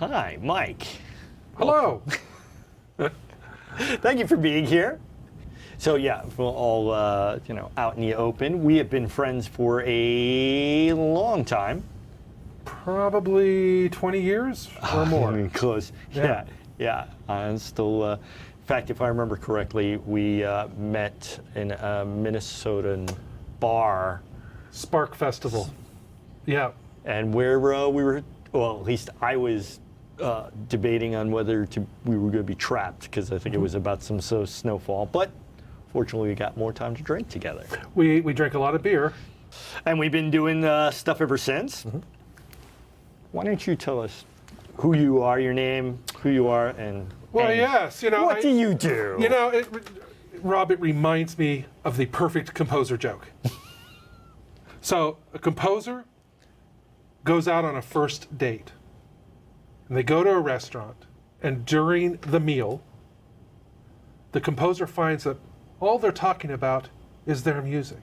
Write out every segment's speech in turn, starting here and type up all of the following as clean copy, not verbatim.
Hi, Mike. Hello. Thank you for being here. So yeah, we're all out in the open. We have been friends for a long time. Probably 20 years or more. I mean, close. Yeah. I'm still. In fact, if I remember correctly, we met in a Minnesotan bar. Spark Festival. Yeah. And where we were, well, at least I was debating on whether we were going to be trapped, because I think it was about some snowfall. But fortunately, we got more time to drink together. We drank a lot of beer. And we've been doing stuff ever since. Mm-hmm. Why don't you tell us who you are, your name, who you are, and yes, what do you do? Rob, it reminds me of the perfect composer joke. So a composer goes out on a first date, and they go to a restaurant, and during the meal, the composer finds that all they're talking about is their music.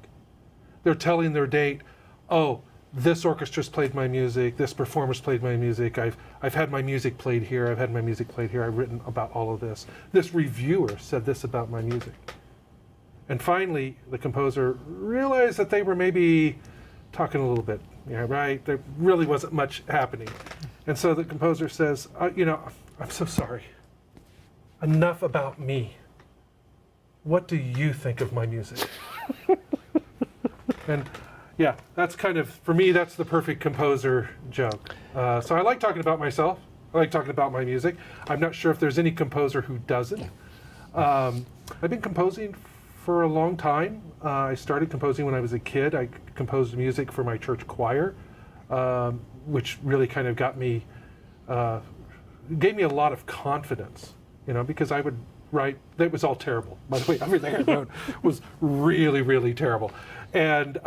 They're telling their date, oh, this orchestra's played my music, this performer's played my music, I've had my music played here, I've had my music played here, I've written about all of this. This reviewer said this about my music. And finally, the composer realized that they were maybe talking a little bit, right? There really wasn't much happening. And so the composer says, I'm so sorry. Enough about me. What do you think of my music? And yeah, that's kind of, for me, that's the perfect composer joke. So I like talking about myself. I like talking about my music. I'm not sure if there's any composer who doesn't. I've been composing for a long time. I started composing when I was a kid. I composed music for my church choir, which really kind of gave me a lot of confidence, because I would write, that was all terrible. By the way, everything I wrote was really, really terrible. And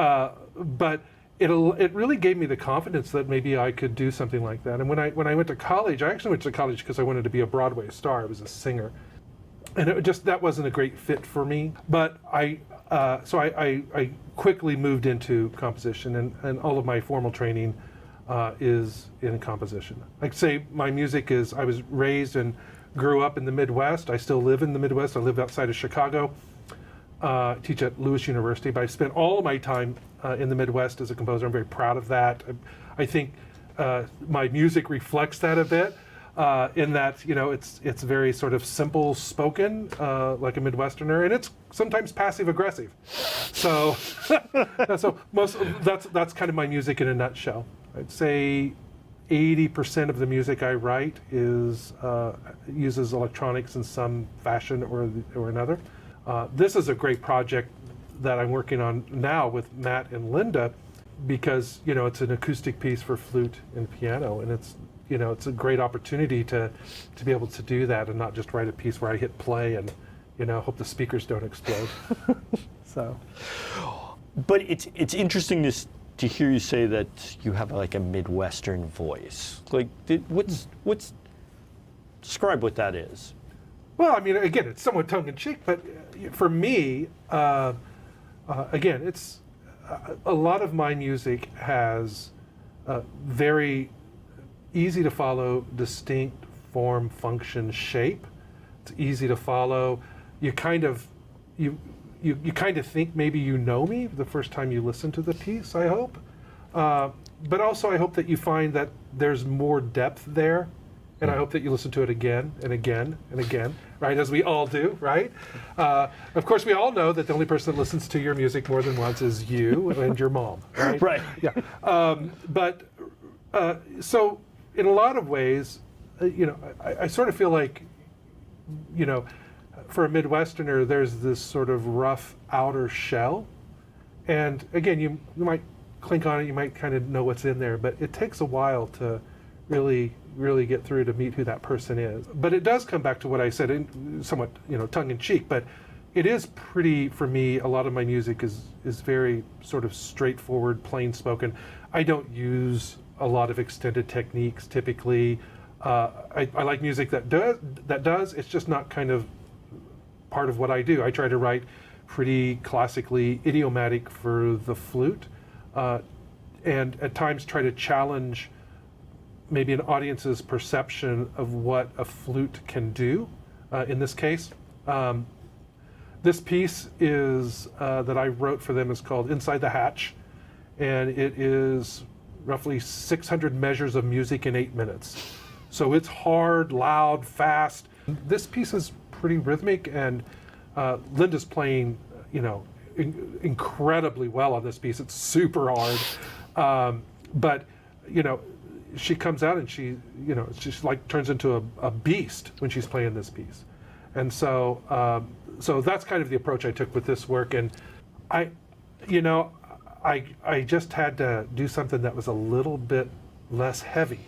but it really gave me the confidence that maybe I could do something like that. And when I went to college, I actually went to college because I wanted to be a Broadway star. I was a singer, and that wasn't a great fit for me. But I quickly moved into composition, and all of my formal training is in composition. I'd say my music is, I was raised and grew up in the Midwest. I still live in the Midwest. I live outside of Chicago. Teach at Lewis University, but I spent all of my time in the Midwest as a composer. I'm very proud of that. I think my music reflects that a bit, in that it's very sort of simple spoken, like a Midwesterner, and it's sometimes passive aggressive. So that's kind of my music in a nutshell. I'd say 80% of the music I write uses electronics in some fashion or another. This is a great project that I'm working on now with Matt and Linda, because it's an acoustic piece for flute and piano, and it's a great opportunity to be able to do that and not just write a piece where I hit play and hope the speakers don't explode. So, but it's interesting to hear you say that you have like a Midwestern voice. Like, describe what that is. Well, I mean, again, it's somewhat tongue-in-cheek, but for me, again, it's a lot of my music has very easy to follow, distinct form, function, shape. It's easy to follow. You kind of think maybe you know me the first time you listen to the piece, I hope. But also I hope that you find that there's more depth there. And I hope that you listen to it again and again and again, right? As we all do, right? Of course, we all know that the only person that listens to your music more than once is you and your mom, right? Right. Yeah. So in a lot of ways, I sort of feel like, for a Midwesterner, there's this sort of rough outer shell. And again, you might clink on it, you might kind of know what's in there, but it takes a while to really get through to meet who that person is. But it does come back to what I said, somewhat tongue-in-cheek, but it is pretty, for me, a lot of my music is very sort of straightforward, plain spoken. I don't use a lot of extended techniques typically. I like music that does, it's just not kind of part of what I do. I try to write pretty classically idiomatic for the flute, and at times try to challenge maybe an audience's perception of what a flute can do in this case. This piece is that I wrote for them is called Inside the Hatch, and it is roughly 600 measures of music in 8 minutes. So it's hard, loud, fast. This piece is pretty rhythmic, and Linda's playing, incredibly well on this piece. It's super hard, but she comes out and she like turns into a beast when she's playing this piece, and so that's kind of the approach I took with this work. And I just had to do something that was a little bit less heavy,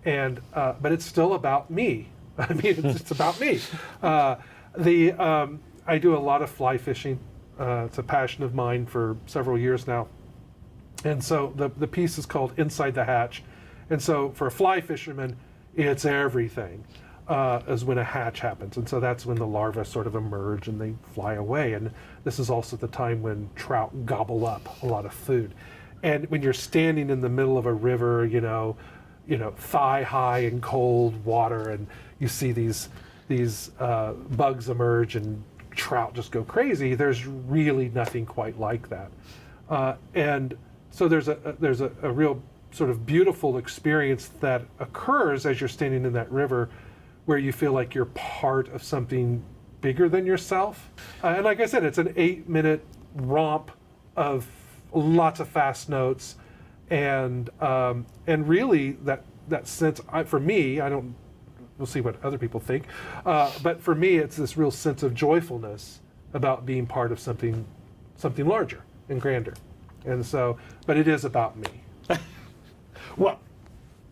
and but it's still about me. I mean, it's about me. I do a lot of fly fishing. It's a passion of mine for several years now. And so the piece is called Inside the Hatch. And so for a fly fisherman, it's everything, is when a hatch happens. And so that's when the larvae sort of emerge and they fly away. And this is also the time when trout gobble up a lot of food. And when you're standing in the middle of a river, thigh high in cold water, and you see these bugs emerge and trout just go crazy, there's really nothing quite like that. And so there's a real sort of beautiful experience that occurs as you're standing in that river, where you feel like you're part of something bigger than yourself. And like I said, it's an 8-minute romp of lots of fast notes, and really that sense, for me, we'll see what other people think, but for me, it's this real sense of joyfulness about being part of something larger and grander. And so, but it is about me. Well,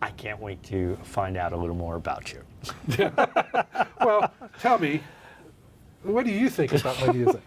I can't wait to find out a little more about you. Well, tell me, what do you think about my music?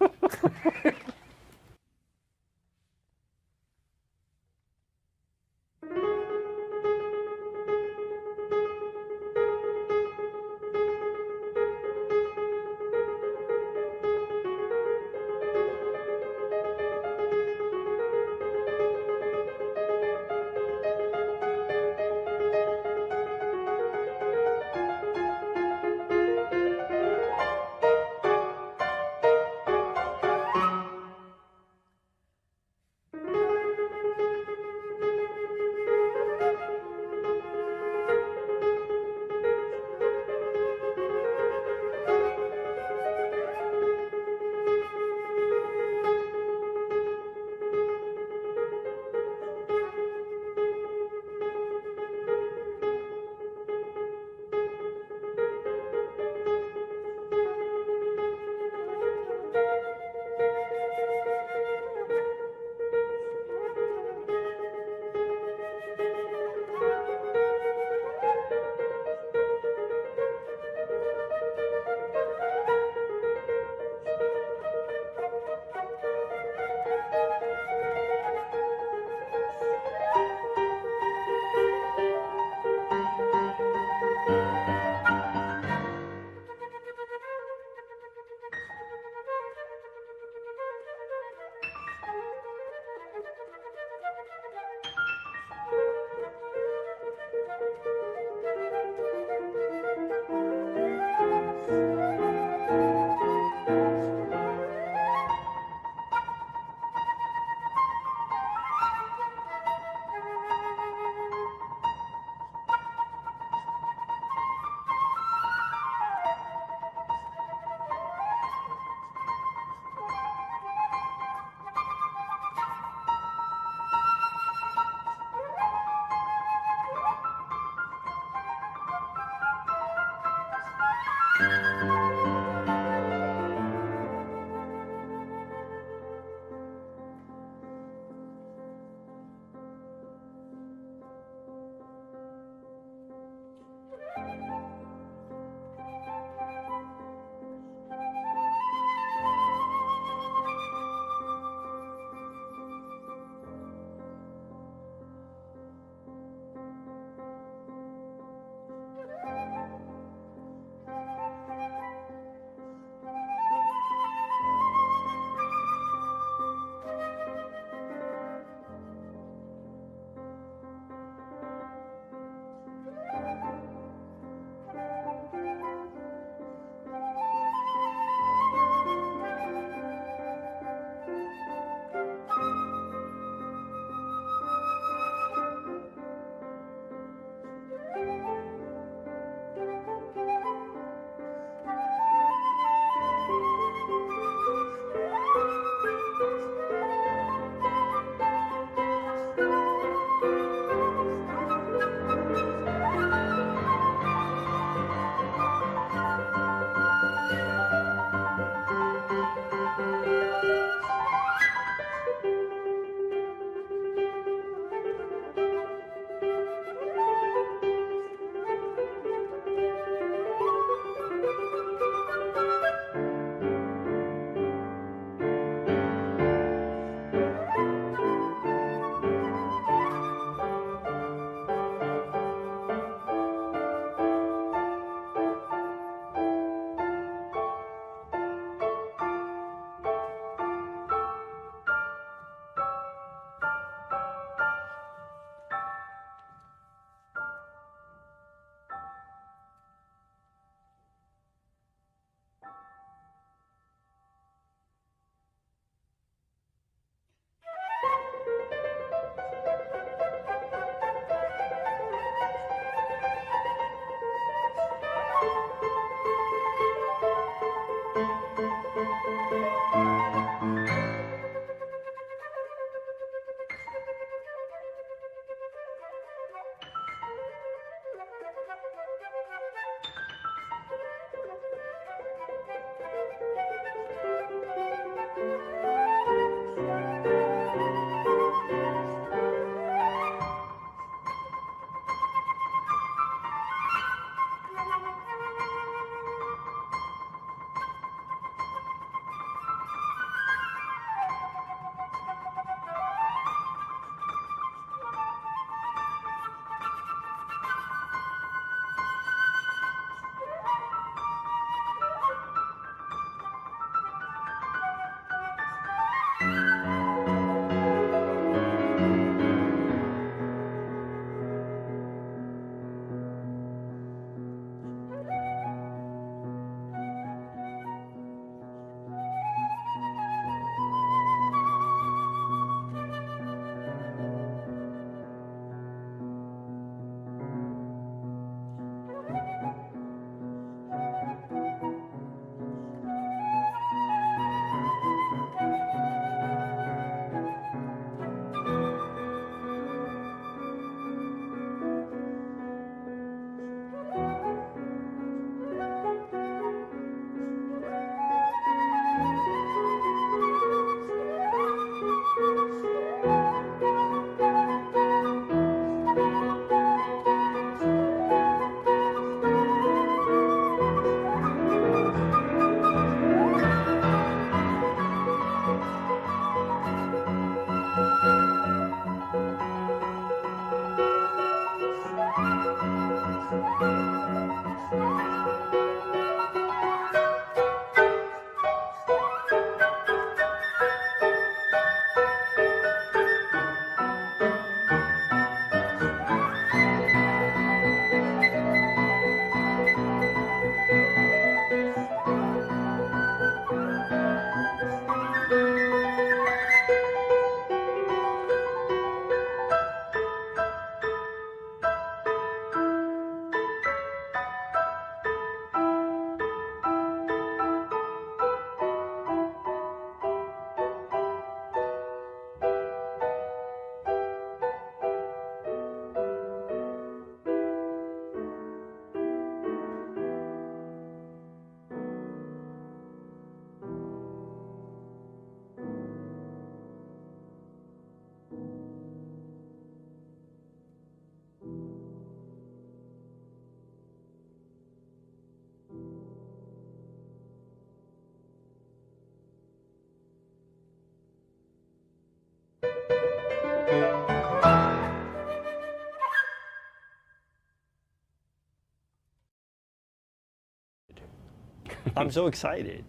I'm so excited.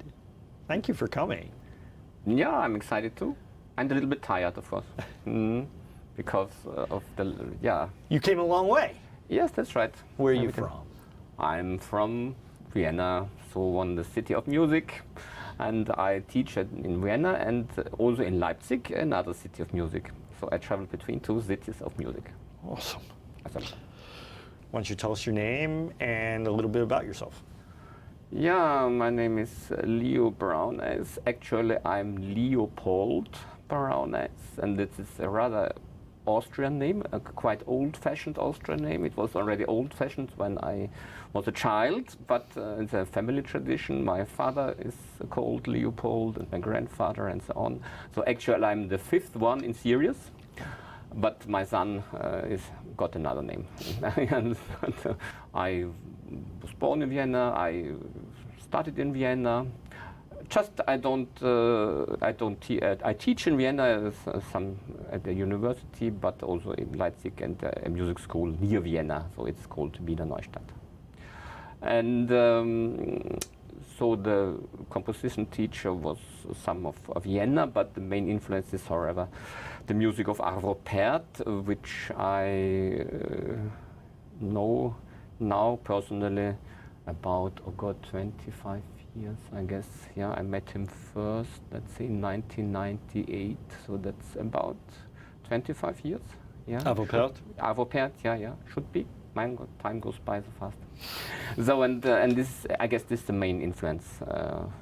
Thank you for coming. Yeah, I'm excited too. And a little bit tired, of course, because of the, yeah. You came a long way. Yes, that's right. Where are you from? I'm from Vienna, so the city of music. And I teach in Vienna and also in Leipzig, another city of music. So I travel between two cities of music. Awesome. Awesome. Why don't you tell us your name and a little bit about yourself? Yeah, my name is Leo Brauneiss. Actually, I'm Leopold Brauneiss, and this is a rather Austrian name, a quite old-fashioned Austrian name. It was already old-fashioned when I was a child, but it's a family tradition. My father is called Leopold, and my grandfather, and so on. So actually, I'm the fifth one in series. But my son got another name. I was born in Vienna. I started in Vienna. I teach in Vienna some at the university, but also in Leipzig and a music school near Vienna. So it's called Wiener Neustadt. And so the composition teacher was some of Vienna, but the main influence is, however, the music of Arvo Pärt, which I know now personally about, 25 years, I guess. Yeah, I met him first, let's say, in 1998, so that's about 25 years. Yeah. Arvo Pärt? Arvo Pärt, yeah, should be. My God, time goes by so fast. So, and this, I guess this is the main influence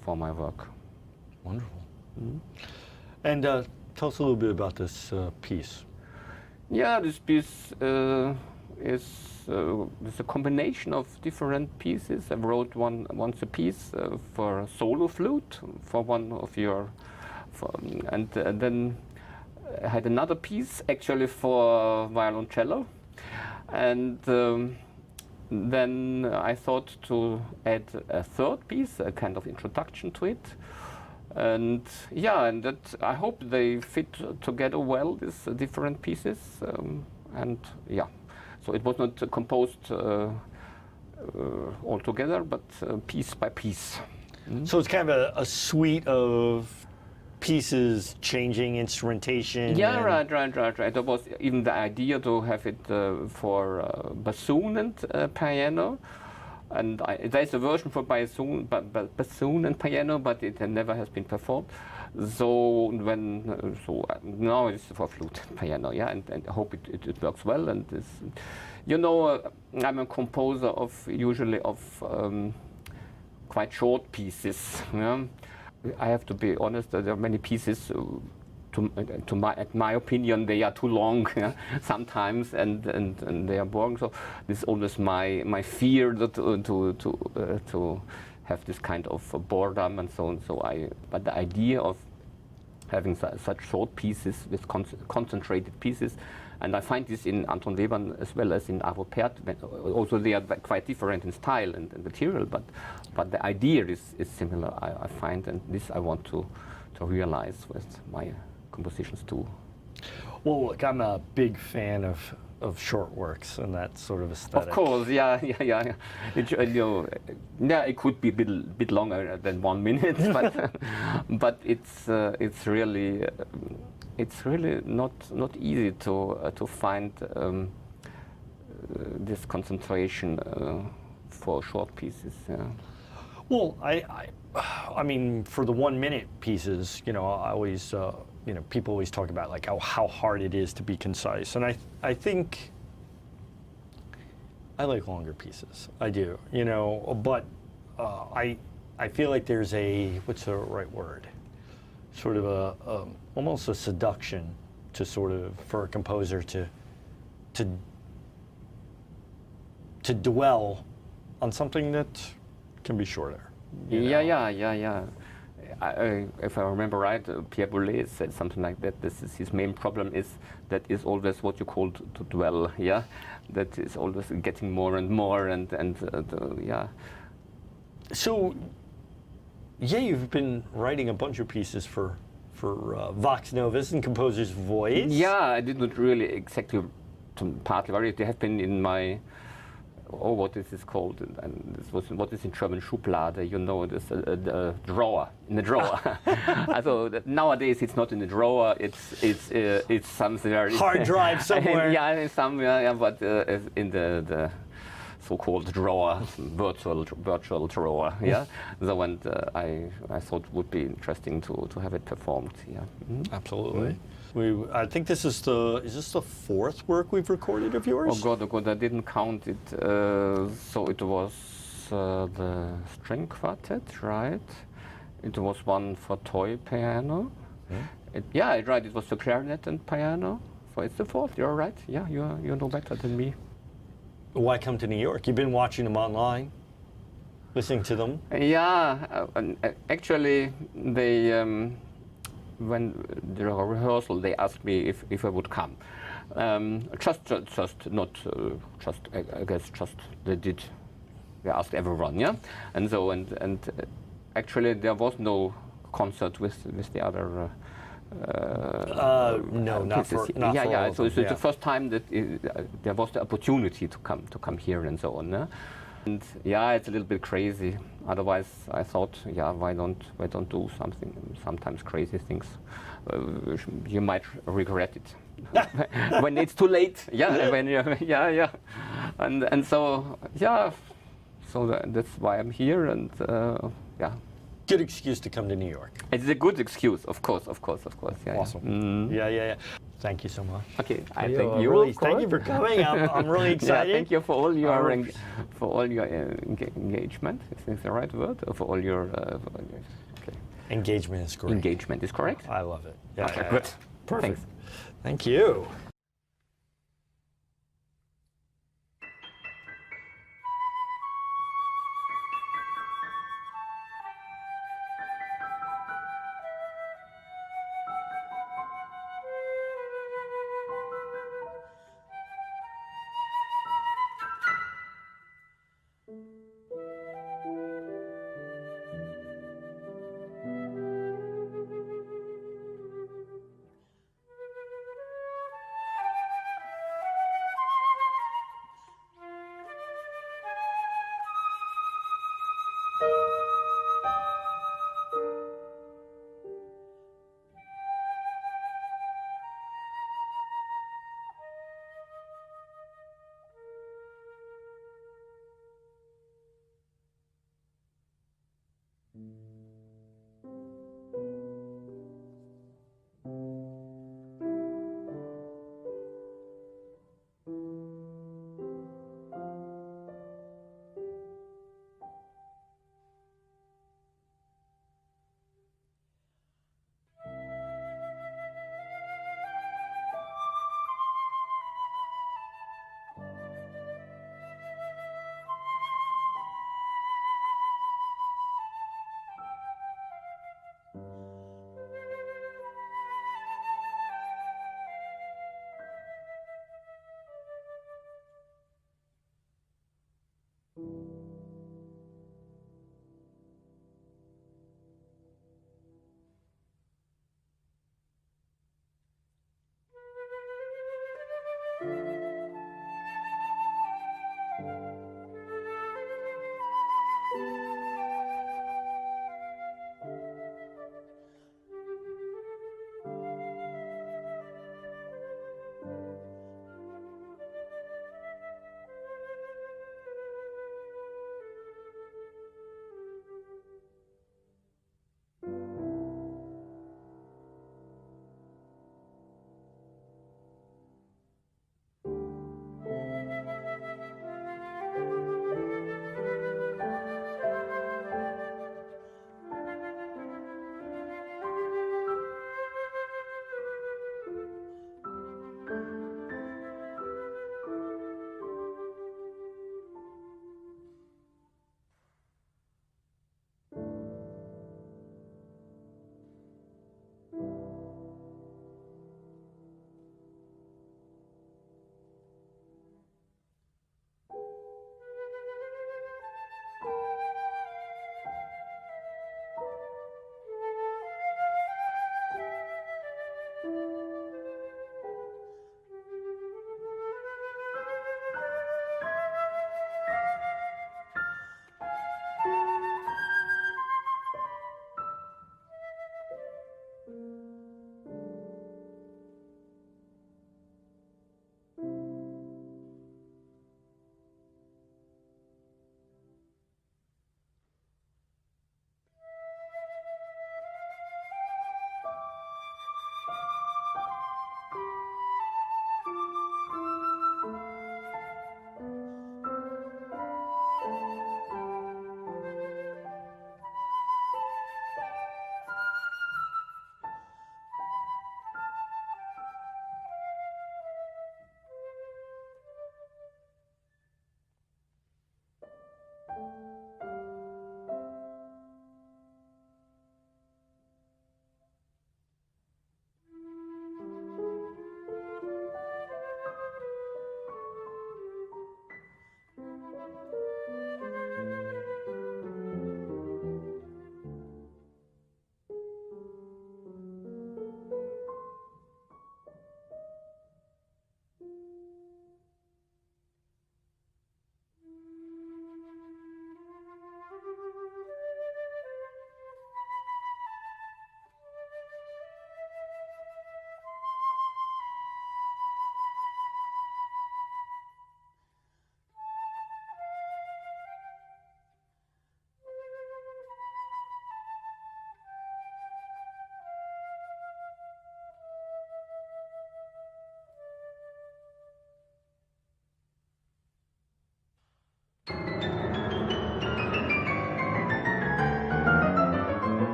for my work. Wonderful. Mm-hmm. And tell us a little bit about this piece. Yeah, this piece is a combination of different pieces. I wrote once a piece for solo flute for one of your, and then I had another piece actually for violoncello, and then I thought to add a third piece, a kind of introduction to it. And yeah, and that I hope they fit together well, these different pieces. And yeah, so it was not composed all together, but piece by piece. Mm-hmm. So it's kind of a suite of pieces, changing instrumentation. Yeah, right. There was even the idea to have it for bassoon and piano. And there's a version for bassoon and piano, but it never has been performed. So now it's for flute and piano, yeah, and I hope it works well. And this, I'm a composer of usually quite short pieces. Yeah? I have to be honest. There are many pieces. At my opinion, they are too long sometimes, and they are boring. So this is always my fear to have this kind of boredom and so on. But the idea of having such short pieces with concentrated pieces, and I find this in Anton Webern as well as in Arvo Pärt. Also, they are quite different in style and material, but the idea is similar. I find, and this I want to realize with my compositions too. Well, look, I'm a big fan of short works and that sort of aesthetic. Of course, yeah. It could be a bit longer than 1 minute, but it's really not easy to find this concentration for short pieces. Yeah. Well, I mean, for the 1 minute pieces, I always, people always talk about like how hard it is to be concise, and I think I like longer pieces. I do, but I feel like there's what's the right word? Sort of almost a seduction to for a composer to dwell on something that can be shorter. Yeah. If I remember right, Pierre Boulez said something like that. This is his main problem that is always what you call to dwell. Yeah, that is always getting more and more and yeah. So, yeah, you've been writing a bunch of pieces for Vox Novas and Composer's Voice. Yeah, I did not really exactly partly write. They have been in my oh, what is this called? And this was what is in German Schublade, you know, this drawer, in the drawer. So nowadays it's not in the drawer, it's somewhere. Hard drive somewhere. Yeah, it's somewhere, yeah, but in the so-called drawer, virtual drawer, yeah. So and I thought it would be interesting to have it performed, yeah. Absolutely. I think this is the fourth work we've recorded of yours? Oh God, I didn't count it. So it was the string quartet, right? It was one for toy piano. Right, it was the clarinet and piano. So it's the fourth, you're right. Yeah, you know better than me. Why come to New York? You've been watching them online, listening to them? Yeah, actually, they when the rehearsal, they asked me if I would come. I guess just they did. They asked everyone, yeah, and so and actually there was no concert with the other. No, not pieces. for not for all of So them, it's the first time that there was the opportunity to come here and so on. And yeah, it's a little bit crazy. Otherwise, I thought, yeah, why don't do something? Sometimes crazy things. You might regret it when it's too late. Yeah, when yeah. And so yeah, so that's why I'm here. And yeah. Good excuse to come to New York. It's a good excuse, of course. Yeah. Awesome. Yeah. Thank you so much. Okay, I Thank thank you. Really, of course. thank you for coming. I'm really excited. Yeah, thank you for all your engagement. Is this the right word? For all your okay. Engagement is great. Engagement is correct. I love it. Yeah, Okay, yeah, good. yeah. Perfect. Thanks. Thank you.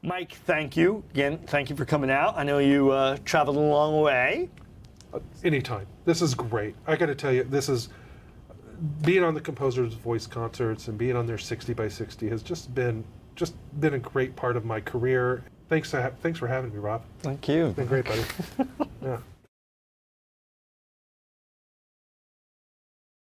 Mike, thank you. Again, thank you for coming out. I know you traveled a long way. Anytime. This is great. I got to tell you, this is being on the Composer's Voice concerts and being on their 60 by 60 has just been a great part of my career. Thanks for having me, Rob. Thank you. It's been great, buddy. Yeah.